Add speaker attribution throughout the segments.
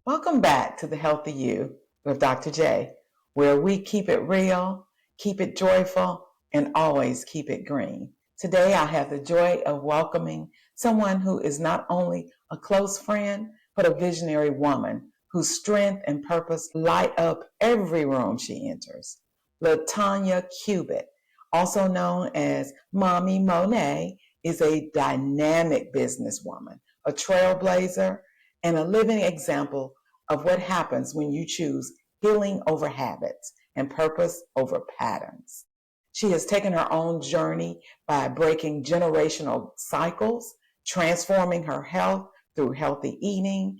Speaker 1: Welcome back to the Healthy You with Dr. J, where we keep it real, keep it joyful, and always keep it green. Today, I have the joy of welcoming someone who is not only a close friend, but a visionary woman whose strength and purpose light up every room she enters. LaTanya Cubit, also known as Mommy Monet, is a dynamic businesswoman, a trailblazer, and a living example of what happens when you choose healing over habits and purpose over patterns. She has taken her own journey by breaking generational cycles, transforming her health through healthy eating,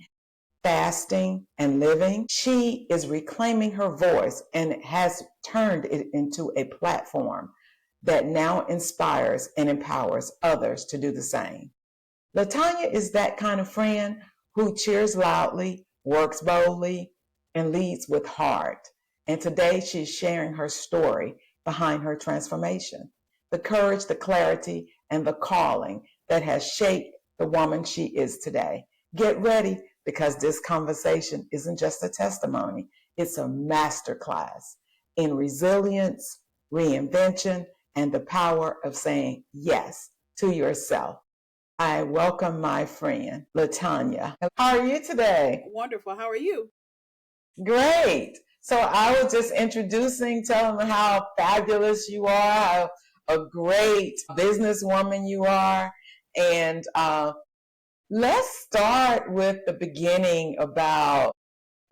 Speaker 1: fasting, and living. She is reclaiming her voice and has turned it into a platform that now inspires and empowers others to do the same. LaTanya is that kind of friend who cheers loudly, works boldly, and leads with heart. And today she's sharing her story behind her transformation, the courage, the clarity, and the calling that has shaped the woman she is today. Get ready because this conversation isn't just a testimony, it's a masterclass in resilience, reinvention, and the power of saying yes to yourself. I welcome my friend, LaTanya. How are you today?
Speaker 2: Wonderful. How are you?
Speaker 1: Great. So I was just introducing, telling them how fabulous you are, how a great businesswoman you are. And let's start with the beginning about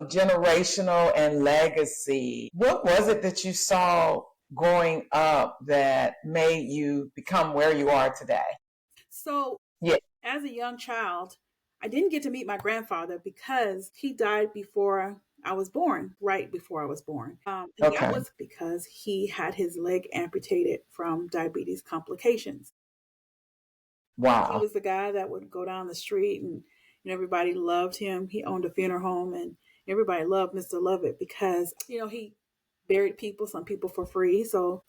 Speaker 1: generational and legacy. What was it that you saw growing up that made you become where you are today?
Speaker 2: So,
Speaker 1: Yeah.
Speaker 2: as a young child, I didn't get to meet my grandfather because he died before I was born, right before I was born. And that
Speaker 1: Okay.
Speaker 2: was because he had his leg amputated from diabetes complications. He
Speaker 1: Wow.
Speaker 2: was the guy that would go down the street and everybody loved him. He owned a funeral home and everybody loved Mr. Lovett because, he buried people, some people for free. So,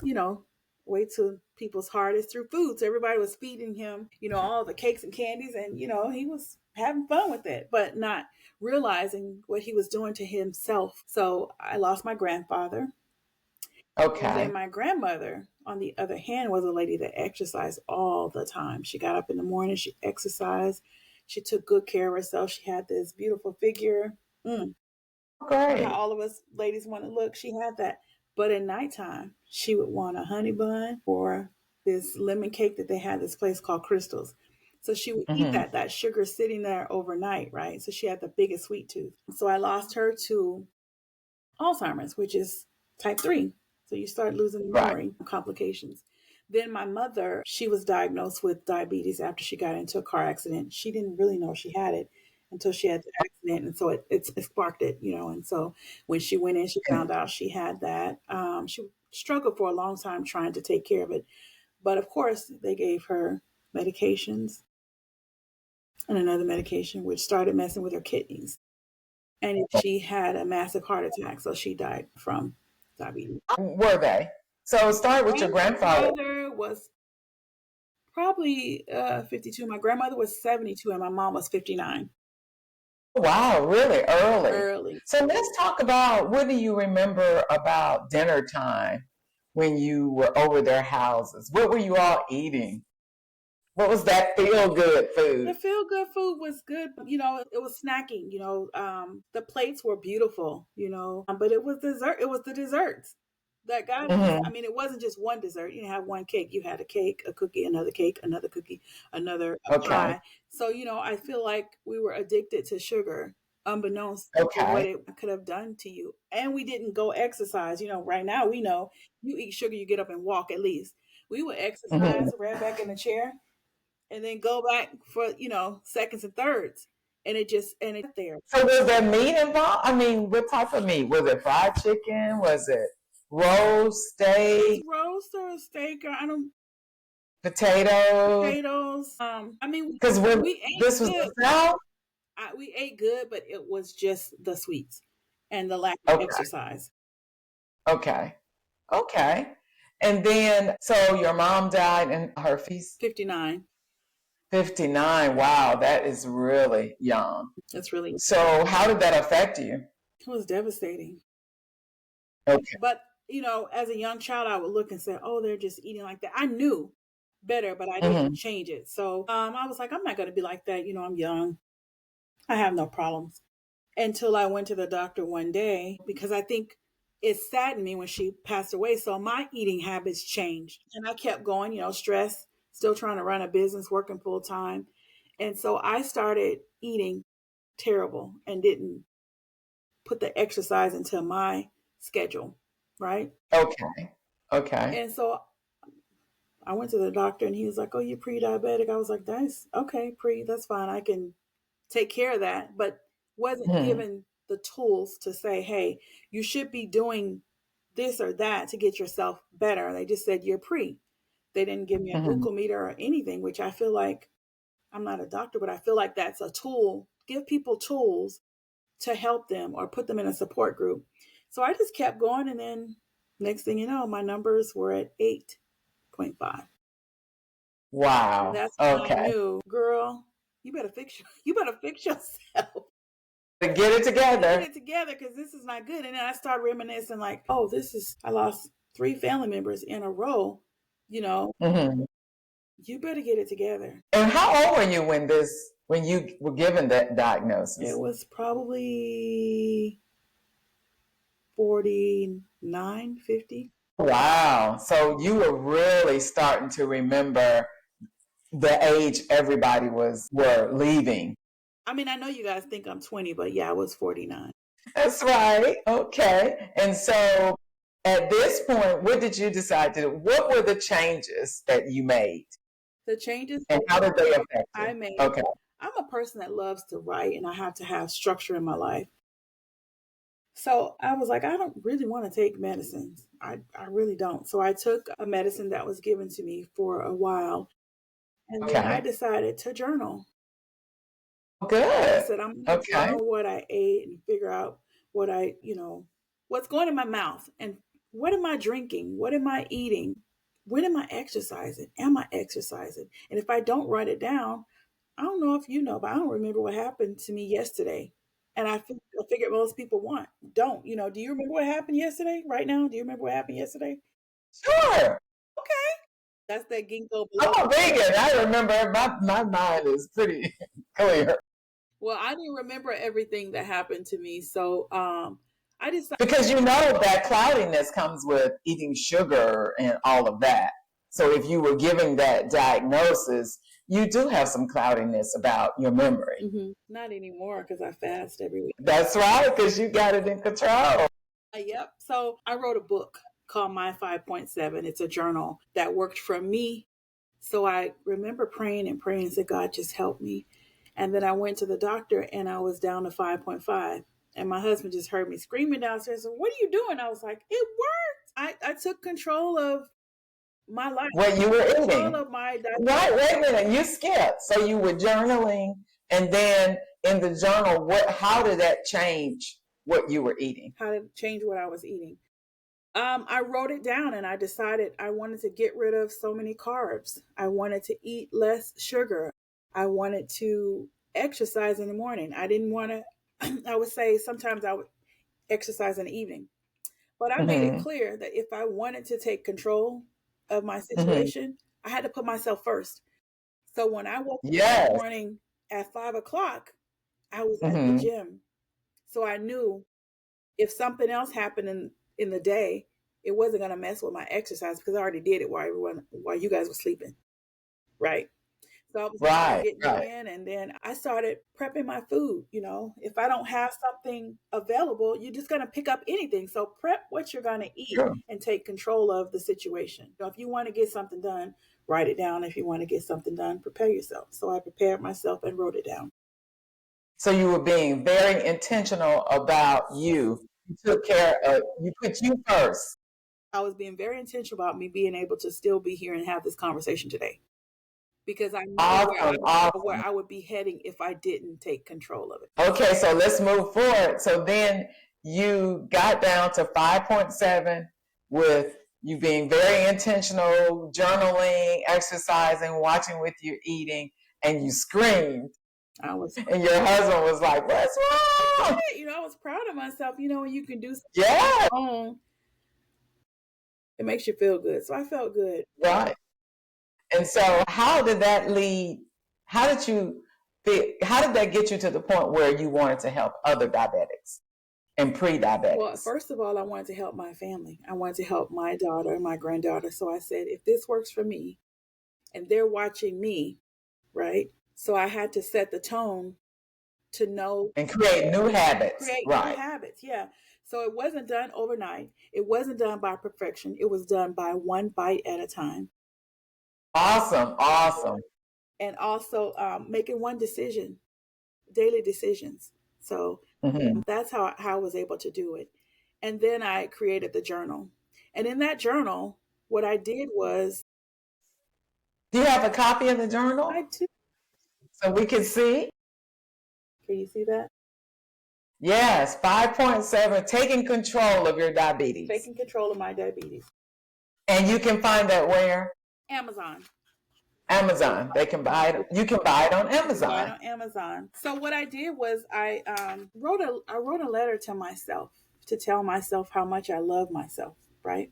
Speaker 2: way to people's heart is through food. So everybody was feeding him, all the cakes and candies and, he was having fun with it, but not realizing what he was doing to himself. So I lost my grandfather. And then
Speaker 1: Okay.
Speaker 2: my grandmother, on the other hand, was a lady that exercised all the time. She got up in the morning, she exercised, she took good care of herself. She had this beautiful figure. Mm. How
Speaker 1: Great.
Speaker 2: all of us ladies want to look, she had that. But at nighttime, she would want a honey bun or this lemon cake that they had this place called Crystals. So she would eat
Speaker 1: Mm-hmm.
Speaker 2: that sugar sitting there overnight, right? So she had the biggest sweet tooth. So I lost her to Alzheimer's, which is type 3. So you start losing
Speaker 1: Right.
Speaker 2: memory complications. Then my mother, she was diagnosed with diabetes after she got into a car accident. She didn't really know she had it until she had the accident. And so it sparked it, And so when she went in, she found out she had that. She struggled for a long time trying to take care of it. But of course, they gave her medications and another medication, which started messing with her kidneys. And she had a massive heart attack. So she died from diabetes.
Speaker 1: Were they? So start with your grandfather.
Speaker 2: Grandfather was probably 52. My grandmother was 72 and my mom was 59.
Speaker 1: Wow, really early.
Speaker 2: Early.
Speaker 1: So let's talk about what do you remember about dinner time when you were over their houses? What were you all eating? What was that feel good
Speaker 2: The
Speaker 1: food?
Speaker 2: feel good food was good. It was snacking. The plates were beautiful. But it was dessert. It was the desserts that got us. I
Speaker 1: Mm-hmm.
Speaker 2: mean, it wasn't just one dessert. You didn't have one cake. You had a cake, a cookie, another cake, another cookie, another
Speaker 1: Okay.
Speaker 2: pie. So I feel like we were addicted to sugar, unbeknownst to what
Speaker 1: Okay.
Speaker 2: it could have done to you. And we didn't go exercise. Right now we know you eat sugar, you get up and walk at least. We would
Speaker 1: Mm-hmm.
Speaker 2: exercise, right back in the chair and then go back for seconds and thirds, and it there.
Speaker 1: So was there meat involved? I mean, what type of meat? Was it fried chicken? Was it roast,
Speaker 2: It's
Speaker 1: steak,
Speaker 2: roast or steak or I don't
Speaker 1: potatoes?
Speaker 2: potatoes. I mean,
Speaker 1: Because when
Speaker 2: we ate
Speaker 1: this was
Speaker 2: good.
Speaker 1: the South?
Speaker 2: We ate good, but it was just the sweets and the lack of
Speaker 1: Okay.
Speaker 2: exercise.
Speaker 1: Okay. Okay. And then, so your mom died in her feast?
Speaker 2: 59.
Speaker 1: 59. Wow, that is really young.
Speaker 2: That's really,
Speaker 1: So how did that affect you?
Speaker 2: it was devastating.
Speaker 1: Okay.
Speaker 2: But, as a young child, I would look and say, oh, they're just eating like that. I knew better, but I didn't change it. So I was like, I'm not going to be like that. I'm young. I have no problems. Until I went to the doctor one day, because I think it saddened me when she passed away. So my eating habits changed. And I kept going, stress, still trying to run a business, working full time. And so I started eating terrible and didn't put the exercise into my schedule. Right.
Speaker 1: Okay. Okay.
Speaker 2: And so I went to the doctor and he was like, oh, you're pre-diabetic. I was like, that's okay, that's fine. I can take care of that. But wasn't given the tools to say, hey, you should be doing this or that to get yourself better. They just said you're pre. They didn't give me a glucometer or anything, which I feel like, I'm not a doctor, but I feel like that's a tool. Give people tools to help them or put them in a support group. So I just kept going. And then next thing you know, my numbers were at 8.5.
Speaker 1: Wow.
Speaker 2: And that's when I
Speaker 1: Okay.
Speaker 2: knew, girl, you better fix yourself.
Speaker 1: To get it together.
Speaker 2: Get it together, because this is not good. And then I started reminiscing, like, oh, I lost 3 family members in a row. You better get it together.
Speaker 1: And how old were you when you were given that diagnosis?
Speaker 2: It was probably 49, 50.
Speaker 1: Wow. So you were really starting to remember the age everybody were leaving.
Speaker 2: I mean, I know you guys think I'm 20, but yeah, I was 49.
Speaker 1: That's right. Okay. And so at this point, what did you decide to do? What were the changes that you made?
Speaker 2: The changes
Speaker 1: And how did they affect you?
Speaker 2: I made.
Speaker 1: Okay.
Speaker 2: I'm a person that loves to write, and I have to have structure in my life. So I was like, I don't really want to take medicines. I really don't. So I took a medicine that was given to me for a while. And then I decided to journal.
Speaker 1: Good.
Speaker 2: I said, I'm going to journal what I ate and figure out what what's going in my mouth, and what am I drinking? What am I eating? When am I exercising? Am I exercising? And if I don't write it down, I don't know if you know, but I don't remember what happened to me yesterday. And I figured most people don't. Do you remember what happened yesterday? Right now, do you remember what happened yesterday?
Speaker 1: Sure.
Speaker 2: Okay. That's that ginkgo.
Speaker 1: I'm a vegan. I remember. My mind is pretty clear.
Speaker 2: Well, I didn't remember everything that happened to me. So I decided.
Speaker 1: Because that cloudiness comes with eating sugar and all of that. So if you were giving that diagnosis, you do have some cloudiness about your memory.
Speaker 2: Mm-hmm. Not anymore, because I fast every week.
Speaker 1: That's right, because you got it in control.
Speaker 2: Yep. So I wrote a book called My 5.7. It's a journal that worked for me. So I remember praying and said, God, just help me. And then I went to the doctor and I was down to 5.5. And my husband just heard me screaming downstairs. So, what are you doing? I was like, it worked. I took control of my life.
Speaker 1: What you were eating.
Speaker 2: Control of my diet.
Speaker 1: Right, wait a minute. You skipped. So you were journaling, and then in the journal, how did that change what you were eating?
Speaker 2: How did it change what I was eating? I wrote it down and I decided I wanted to get rid of so many carbs. I wanted to eat less sugar. I wanted to exercise in the morning. I didn't want to, I would say sometimes I would exercise in the evening. But I made it clear that if I wanted to take control of my situation, I had to put myself first. So when I woke up in the morning at 5:00, I was at the gym. So I knew if something else happened in the day, it wasn't going to mess with my exercise, because I already did it while you guys were sleeping. Right. So I was getting in, and then I started prepping my food. If I don't have something available, you're just going to pick up anything. So prep what you're going to eat and take control of the situation. If you want to get something done, write it down. If you want to get something done, prepare yourself. So I prepared myself and wrote it down.
Speaker 1: So you were being very intentional about you. You took care of, you put you first.
Speaker 2: I was being very intentional about me being able to still be here and have this conversation today, because I know where I would be heading if I didn't take control of it.
Speaker 1: Okay, so let's move forward. So then you got down to 5.7 with you being very intentional, journaling, exercising, watching with your eating. and you screamed.
Speaker 2: I was,
Speaker 1: And your husband was like, "What's wrong?"
Speaker 2: I was proud of myself. When you can do something
Speaker 1: Yeah,
Speaker 2: on your own, it makes you feel good. So I felt good.
Speaker 1: right. And so, how did that lead? How did you? How did that get you to the point where you wanted to help other diabetics and
Speaker 2: Well,
Speaker 1: pre-diabetics?
Speaker 2: first of all, I wanted to help my family. I wanted to help my daughter and my granddaughter. So I said, if this works for me and they're watching me, right? So I had to set the tone to know,
Speaker 1: And create new habits,
Speaker 2: create new
Speaker 1: right?
Speaker 2: habits. Yeah. So it wasn't done overnight. It wasn't done by perfection. It was done by one bite at a time.
Speaker 1: Awesome, awesome.
Speaker 2: And also making one decision, daily decisions. So
Speaker 1: Hmm.
Speaker 2: that's how I was able to do it. And then I created the journal. And in that journal, what I did was
Speaker 1: Do you have a copy of the
Speaker 2: I
Speaker 1: journal
Speaker 2: took,
Speaker 1: so we can see?
Speaker 2: can you see that?
Speaker 1: Yes, 5.7, taking control of your diabetes.
Speaker 2: Taking control of my diabetes.
Speaker 1: And you can find that where?
Speaker 2: Amazon.
Speaker 1: Amazon. They can buy it. You can buy it on
Speaker 2: Buy it
Speaker 1: Amazon.
Speaker 2: on Amazon. So what I did was I wrote a letter to myself to tell myself how much I love myself, right?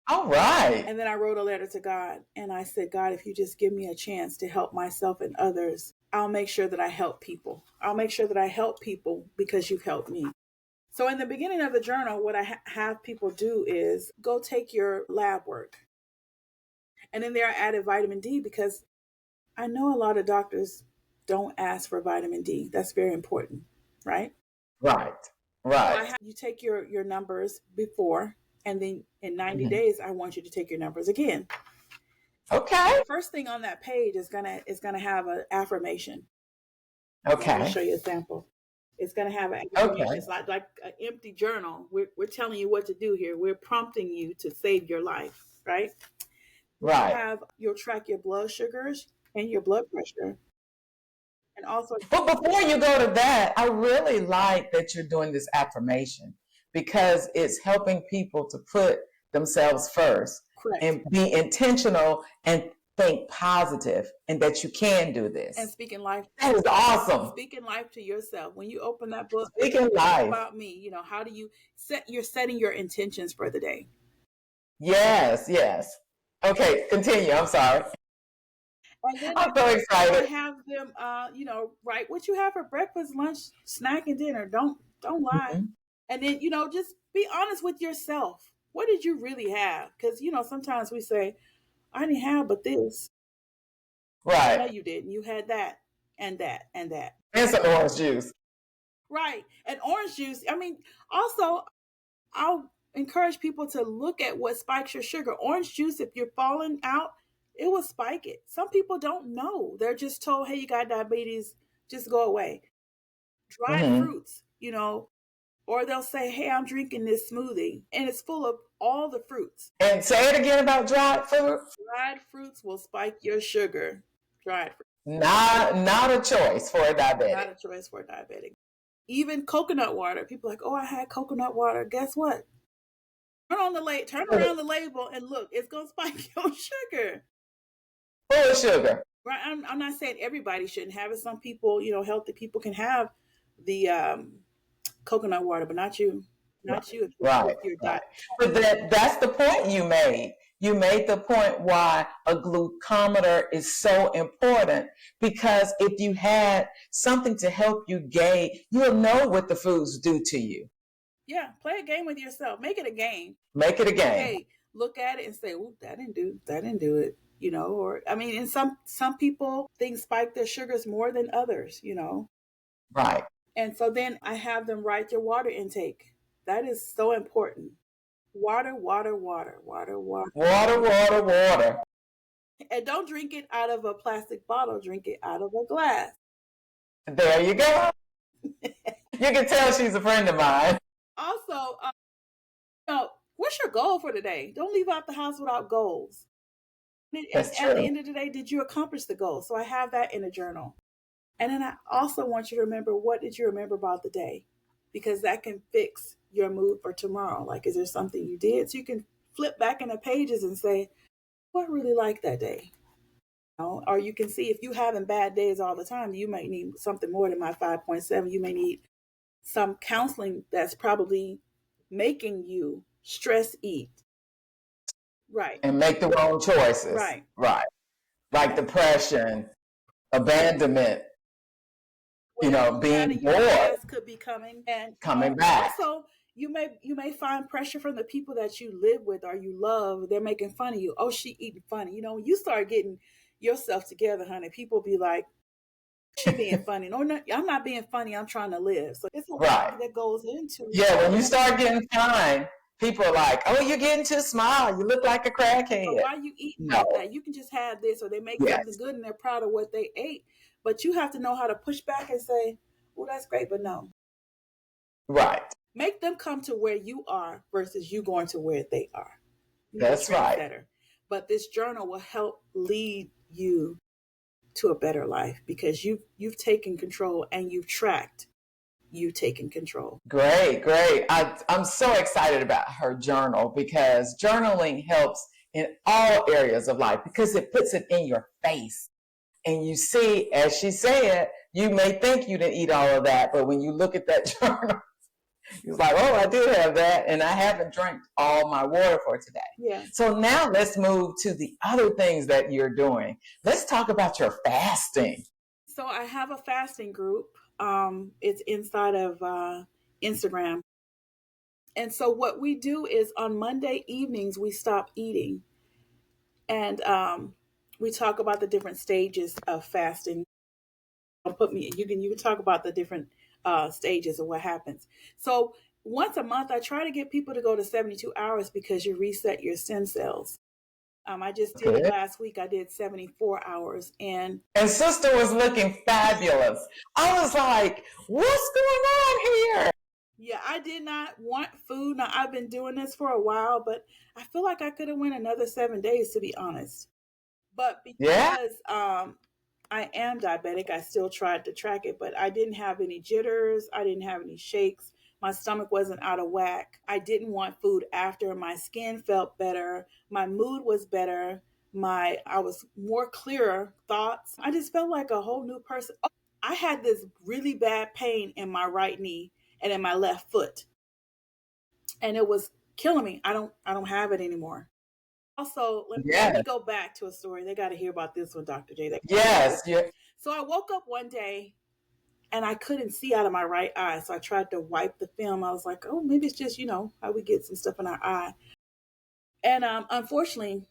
Speaker 1: All right.
Speaker 2: And then I wrote a letter to God and I said, God, if you just give me a chance to help myself and others, I'll make sure that I help people. I'll make sure that I help people because you've helped me. So in the beginning of the journal, what I have people do is go take your lab work. And in there I added vitamin D because I know a lot of doctors don't ask for vitamin D. That's very important, right?
Speaker 1: Right.
Speaker 2: So
Speaker 1: Right.
Speaker 2: you take your numbers before, and then in 90
Speaker 1: Mhm.
Speaker 2: days, I want you to take your numbers again.
Speaker 1: Okay.
Speaker 2: First thing on that page is gonna have an affirmation. I'll
Speaker 1: Okay.
Speaker 2: show you a sample. It's gonna have an affirmation.
Speaker 1: Okay.
Speaker 2: It's like an empty journal. We're telling you what to do here. We're prompting you to save your life, right?
Speaker 1: Right.
Speaker 2: You'll track your blood sugars and your blood pressure, and also
Speaker 1: But before you go to that, I really like that you're doing this affirmation because it's helping people to put themselves first
Speaker 2: correct.
Speaker 1: and be intentional and think positive and that you can do
Speaker 2: And
Speaker 1: this.
Speaker 2: speaking
Speaker 1: That is awesome.
Speaker 2: life to yourself. When you open that book,
Speaker 1: Speaking life.
Speaker 2: about me, how do you you're setting your intentions for the day.
Speaker 1: Yes, yes. Okay, continue. I'm sorry.
Speaker 2: And then
Speaker 1: I'm so
Speaker 2: I
Speaker 1: excited.
Speaker 2: have them write what you have for breakfast, lunch, snack, and dinner. Don't lie.
Speaker 1: Mhm.
Speaker 2: And then, just be honest with yourself. What did you really have? Because, sometimes we say, I didn't have but this. No,
Speaker 1: Right.
Speaker 2: you didn't. You had that and that and that.
Speaker 1: And some orange juice.
Speaker 2: Right. And orange juice. I mean, also, I'll encourage people to look at what spikes your sugar. Orange juice, if you're falling out, it will spike it. Some people don't know. They're just told, hey, you got diabetes, just go away. Dried
Speaker 1: Hmm.
Speaker 2: fruits, or they'll say, hey, I'm drinking this smoothie, and it's full of all the fruits.
Speaker 1: And say it again about dried fruit.
Speaker 2: Dried fruits will spike your sugar. Dried fruit.
Speaker 1: Not a choice for a
Speaker 2: Not
Speaker 1: diabetic.
Speaker 2: a choice for a diabetic. Even coconut water. People are like, oh, I had coconut water. Guess what? Turn around the label and look. It's gonna spike your sugar.
Speaker 1: Full of sugar.
Speaker 2: Right? I'm not saying everybody shouldn't have it. Some people, healthy people can have the coconut water, but not you.
Speaker 1: Right,
Speaker 2: Not you if
Speaker 1: right,
Speaker 2: you're
Speaker 1: right.
Speaker 2: diet.
Speaker 1: But that's the point you made. You made the point why a glucometer is so important because if you had something to help you gauge, you'll know what the foods do to you.
Speaker 2: Yeah, play a game with yourself. Make it a game.
Speaker 1: Make it a game.
Speaker 2: Hey, look at it and say, "Ooh, that didn't do it." Or I mean, and some people things spike their sugars more than others.
Speaker 1: Right.
Speaker 2: And so then I have them write their water intake. That is so important. Water, water, water, water, water.
Speaker 1: Water, water, water.
Speaker 2: And don't drink it out of a plastic bottle. Drink it out of a glass.
Speaker 1: There you go. You can tell she's a friend of mine.
Speaker 2: Also, what's your goal for today? Don't leave out the house without goals. And
Speaker 1: That's
Speaker 2: at the
Speaker 1: true.
Speaker 2: end of the day, did you accomplish the goal? So I have that in a journal. And then I also want you to remember, what did you remember about the day? Because that can fix your mood for tomorrow. Like, is there something you did? So you can flip back in the pages and say, what I really liked that day? Or you can see if you're having bad days all the time, you might need something more than my 5.7. You may need some counseling that's probably making you stress eat. Right.
Speaker 1: And make the wrong choices.
Speaker 2: Right.
Speaker 1: Right. Like depression, abandonment, being bored,
Speaker 2: could be coming, and
Speaker 1: coming back.
Speaker 2: also you may find pressure from the people that you live with or you love. They're making fun of you. Oh, she eating funny. When you start getting yourself together, honey, people be like, she being funny. No, I'm not being funny. I'm trying to live. So it's a lot that goes into.
Speaker 1: Yeah, when you start getting fine, people are like, "Oh, you're getting too small. You look like a crackhead."
Speaker 2: But why are you eating like that? You can just have this, or they make something good and they're proud of what they ate. But you have to know how to push back and say, "Oh, that's great," but no.
Speaker 1: Right.
Speaker 2: Make them come to where you are versus you going to where they are.
Speaker 1: That's right.
Speaker 2: But this journal will help lead you to a better life because you've taken control and you've tracked you taking control.
Speaker 1: Great. I'm so excited about her journal because journaling helps in all areas of life because it puts it in your face. And you see, as she said, you may think you didn't eat all of that, but when you look at that journal, you're like, oh, I did have that, and I haven't drank all my water for today.
Speaker 2: Yeah.
Speaker 1: So now let's move to the other things that you're doing. Let's talk about your fasting.
Speaker 2: So I have a fasting group. It's inside of Instagram. And so what we do is on Monday evenings, we stop eating. And we talk about the different stages of fasting. You can talk about the different stages of what happens. So once a month, I try to get people to go to 72 hours because you reset your stem cells. I just did it last week. I did 74 hours. And
Speaker 1: sister was looking fabulous. I was like, what's going on here?
Speaker 2: Yeah, I did not want food. Now, I've been doing this for a while, but I feel like I could have went another 7 days, to be honest. But because I am diabetic, I still tried to track it, but I didn't have any jitters. I didn't have any shakes. My stomach wasn't out of whack. I didn't want food after. My skin felt better. My mood was better. I was more clearer thoughts. I just felt like a whole new person. Oh, I had this really bad pain in my right knee and in my left foot, and it was killing me. I don't have it anymore. Also, let me go back to a story. They got to hear about this one, Dr. J.
Speaker 1: Yes.
Speaker 2: So I woke up one day and I couldn't see out of my right eye. So I tried to wipe the film. I was like, oh, maybe it's just, how we get some stuff in our eye. And unfortunately,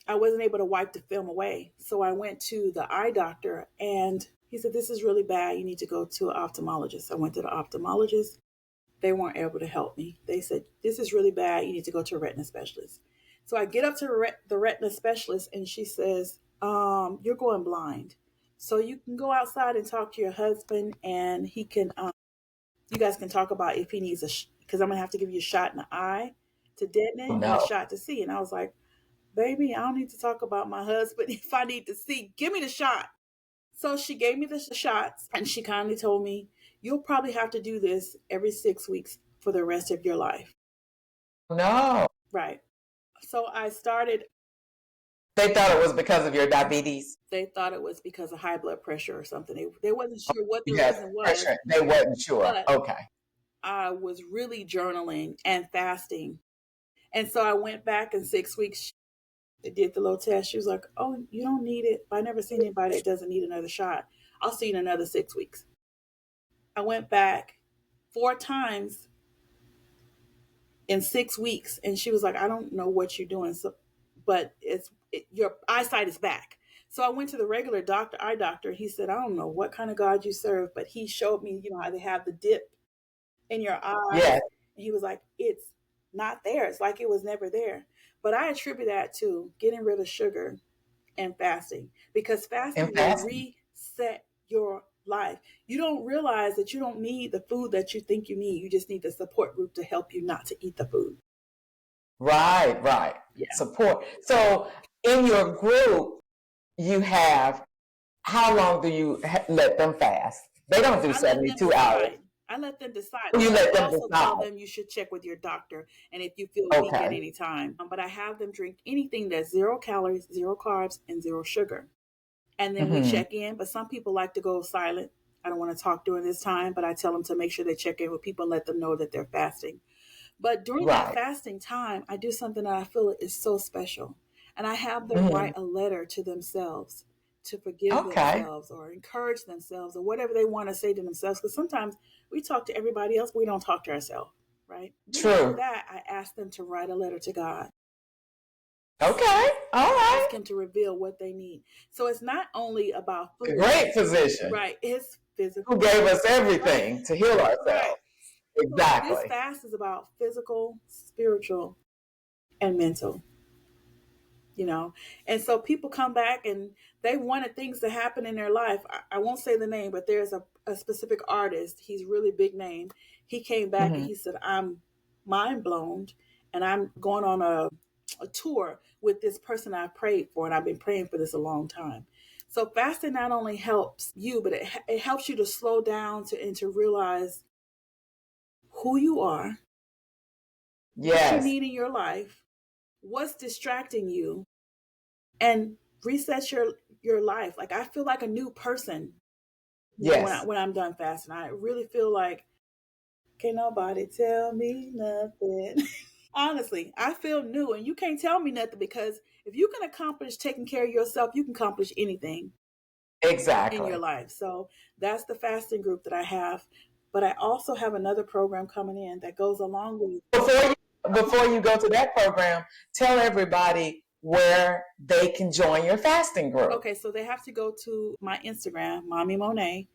Speaker 2: I wasn't able to wipe the film away. So I went to the eye doctor and he said, this is really bad. You need to go to an ophthalmologist. I went to the ophthalmologist. They weren't able to help me. They said, this is really bad. You need to go to a retina specialist. So I get up to the retina specialist and she says, you're going blind. So you can go outside and talk to your husband and he can, you guys can talk about if he needs because I'm going to have to give you a shot in the eye to deaden it and a shot to see. And I was like, baby, I don't need to talk about my husband. If I need to see, give me the shot. So she gave me the shots and she kindly told me, you'll probably have to do this every 6 weeks for the rest of your life.
Speaker 1: No.
Speaker 2: Right. So I started.
Speaker 1: They thought it was because of your diabetes.
Speaker 2: They thought it was because of high blood pressure or something. They wasn't sure what the reason was.
Speaker 1: Pressure. They wasn't sure. Okay.
Speaker 2: I was really journaling and fasting. And so I went back in 6 weeks. They did the little test. She was like, oh, you don't need it. I never seen anybody that doesn't need another shot. I'll see you in another 6 weeks. I went back 4 times in 6 weeks. And she was like, I don't know what you're doing. So, but your eyesight is back. So I went to the regular eye doctor. He said, I don't know what kind of God you serve, but he showed me, how they have the dip in your eye.
Speaker 1: Yeah.
Speaker 2: And he was like, it's not there. It's like it was never there. But I attribute that to getting rid of sugar and fasting, because fasting will reset your life. You don't realize that you don't need the food that you think you need. You just need the support group to help you not to eat the food.
Speaker 1: Right. Yeah. Support. So in your group, you have, how long do you let them fast? They don't do 72 hours.
Speaker 2: I let them decide.
Speaker 1: You let them
Speaker 2: also tell them you should check with your doctor, and if you feel weak at any time. But I have them drink anything that's 0 calories, 0 carbs, and 0 sugar. and then we check in. But some people like to go silent. I don't want to talk during this time, but I tell them to make sure they check in with people and let them know that they're fasting. But during that fasting time, I do something that I feel is so special. And I have them write a letter to themselves to forgive themselves or encourage themselves or whatever they want to say to themselves. Because sometimes we talk to everybody else, but we don't talk to ourselves, right? True. That I ask them to write a letter to God.
Speaker 1: Okay. All right.
Speaker 2: Ask him to reveal what they need. So it's not only about food.
Speaker 1: Great physician.
Speaker 2: Right. It's physical.
Speaker 1: Who gave us everything to heal ourselves. Right. Exactly.
Speaker 2: So this fast is about physical, spiritual, and mental. And so people come back and they wanted things to happen in their life. I won't say the name, but there's a specific artist. He's really big name. He came back and he said, I'm mind blown and I'm going on a tour with this person I prayed for, and I've been praying for this a long time. So fasting not only helps you, but it helps you to slow down and to realize who you are, what you need in your life, what's distracting you, and reset your life. Like I feel like a new person when I'm done fasting. I really feel like, can't nobody tell me nothing. Honestly, I feel new, and you can't tell me nothing, because if you can accomplish taking care of yourself, you can accomplish anything in your life. So that's the fasting group that I have. But I also have another program coming in that goes along with.
Speaker 1: Before you go to that program, tell everybody where they can join your fasting group.
Speaker 2: Okay, so they have to go to my Instagram, Mommy Monet,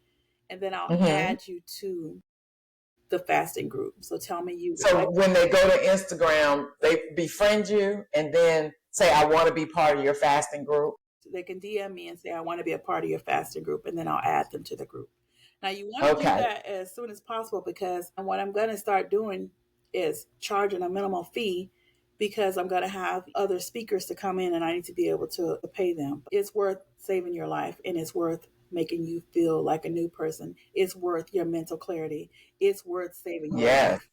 Speaker 2: and then I'll add you to the fasting group. So tell me you.
Speaker 1: So when they go to Instagram, they befriend you and then say, I want to be part of your fasting group.
Speaker 2: They can DM me and say, I want to be a part of your fasting group, and then I'll add them to the group. Now you want to do that as soon as possible, because what I'm going to start doing is charging a minimal fee, because I'm going to have other speakers to come in and I need to be able to pay them. It's worth saving your life, and it's worth making you feel like a new person. It's worth your mental clarity. It's worth saving your life.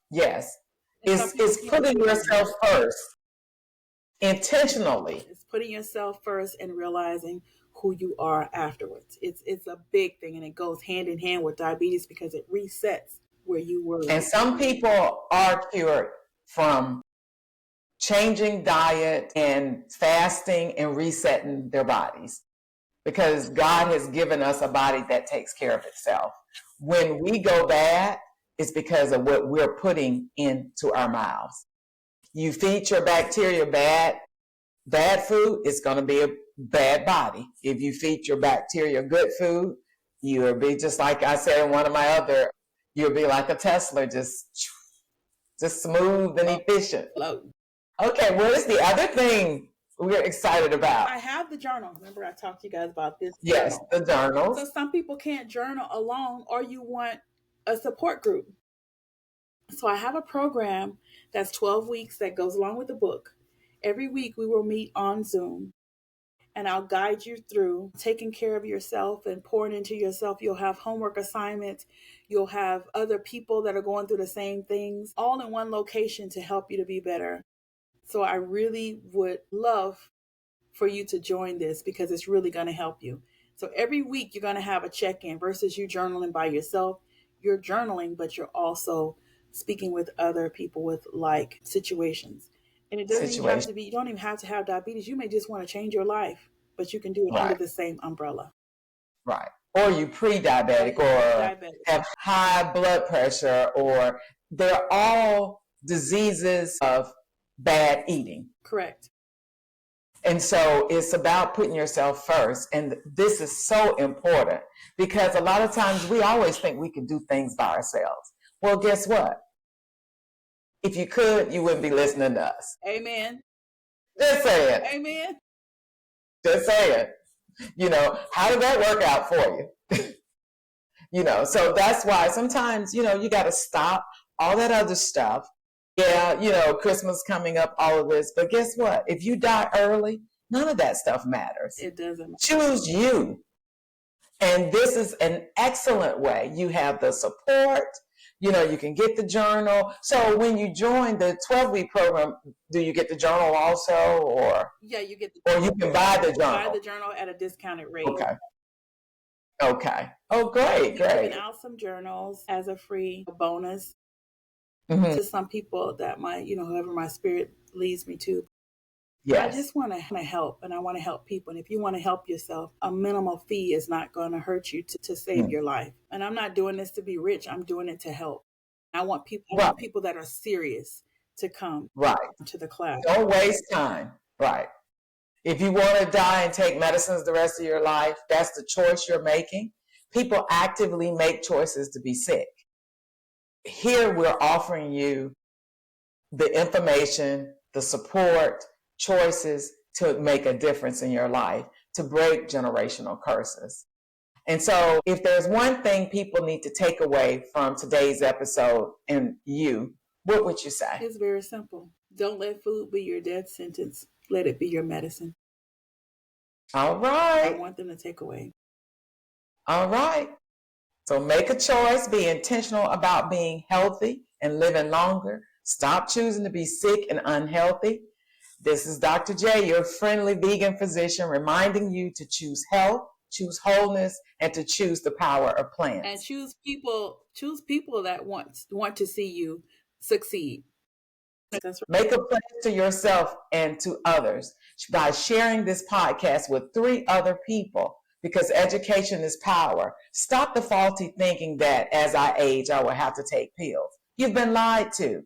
Speaker 1: Yes. It's putting yourself first intentionally.
Speaker 2: It's putting yourself first and realizing who you are afterwards. It's a big thing, and it goes hand in hand with diabetes, because it resets where you were.
Speaker 1: And some people are cured from changing diet and fasting and resetting their bodies, because God has given us a body that takes care of itself. When we go bad, it's because of what we're putting into our mouths. You feed your bacteria bad food, it's going to be a bad body. If you feed your bacteria good food, you'll be just like I said in one of my other, you'll be like a Tesla, just smooth and efficient. Okay, what is the other thing we're excited about?
Speaker 2: I have the journal. Remember I talked to you guys about this?
Speaker 1: Yes, the journals.
Speaker 2: So some people can't journal alone, or you want a support group. So I have a program that's 12 weeks that goes along with the book. Every week we will meet on Zoom, and I'll guide you through taking care of yourself and pouring into yourself. You'll have homework assignments. You'll have other people that are going through the same things, all in one location to help you to be better. So I really would love for you to join this, because it's really going to help you. So every week you're going to have a check-in versus you journaling by yourself. You're journaling, but you're also speaking with other people with like situations. And it doesn't even have to be, you don't even have to have diabetes. You may just want to change your life, but you can do it under the same umbrella.
Speaker 1: Right. Or you pre-diabetic or have high blood pressure, or they're all diseases of bad eating.
Speaker 2: Correct.
Speaker 1: And so it's about putting yourself first. And this is so important, because a lot of times we always think we can do things by ourselves. Well, guess what? If you could, you wouldn't be listening to us.
Speaker 2: Amen.
Speaker 1: Just saying.
Speaker 2: Amen.
Speaker 1: Just saying. How did that work out for you? So that's why sometimes, you got to stop all that other stuff. Yeah, Christmas coming up, all of this. But guess what? If you die early, none of that stuff matters.
Speaker 2: It doesn't matter.
Speaker 1: Choose you. And this is an excellent way. You have the support. You can get the journal. So when you join the 12-week program, do you get the journal also, or
Speaker 2: Yeah, you get
Speaker 1: or you can buy the
Speaker 2: buy
Speaker 1: journal?
Speaker 2: the journal at a discounted rate.
Speaker 1: Okay. Okay. Oh, great,
Speaker 2: We've
Speaker 1: great.
Speaker 2: given out some journals as a free bonus
Speaker 1: Mm-hmm.
Speaker 2: to some people that whoever my spirit leads me to. I
Speaker 1: Yes.
Speaker 2: just want to help, and I want to help people. And if you want to help yourself, a minimal fee is not going to hurt you to save your life. And I'm not doing this to be rich. I'm doing it to help. I want people that are serious to come
Speaker 1: Right.
Speaker 2: to the class.
Speaker 1: Don't waste time. Right. If you want to die and take medicines the rest of your life, that's the choice you're making. People actively make choices to be sick. Here we're offering you the information, the support, choices to make a difference in your life, to break generational curses. And so if there's one thing people need to take away from today's episode and what would you say?
Speaker 2: It's very simple. Don't let food be your death sentence. Let it be your medicine.
Speaker 1: All right.
Speaker 2: I want them to take away.
Speaker 1: All right. So make a choice, be intentional about being healthy and living longer. Stop choosing to be sick and unhealthy. This is Dr. J, your friendly vegan physician, reminding you to choose health, choose wholeness, and to choose the power of plants.
Speaker 2: And choose people that want to see you succeed. That's right.
Speaker 1: Make a pledge to yourself and to others by sharing this podcast with 3 other people, because education is power. Stop the faulty thinking that as I age, I will have to take pills. You've been lied to.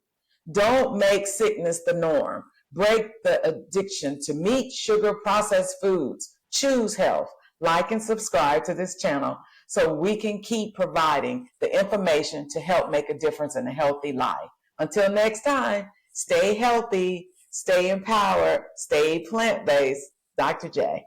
Speaker 1: Don't make sickness the norm. Break the addiction to meat, sugar, processed foods. Choose health. Like and subscribe to this channel so we can keep providing the information to help make a difference in a healthy life. Until next time, stay healthy, stay empowered, stay plant-based. Dr. J.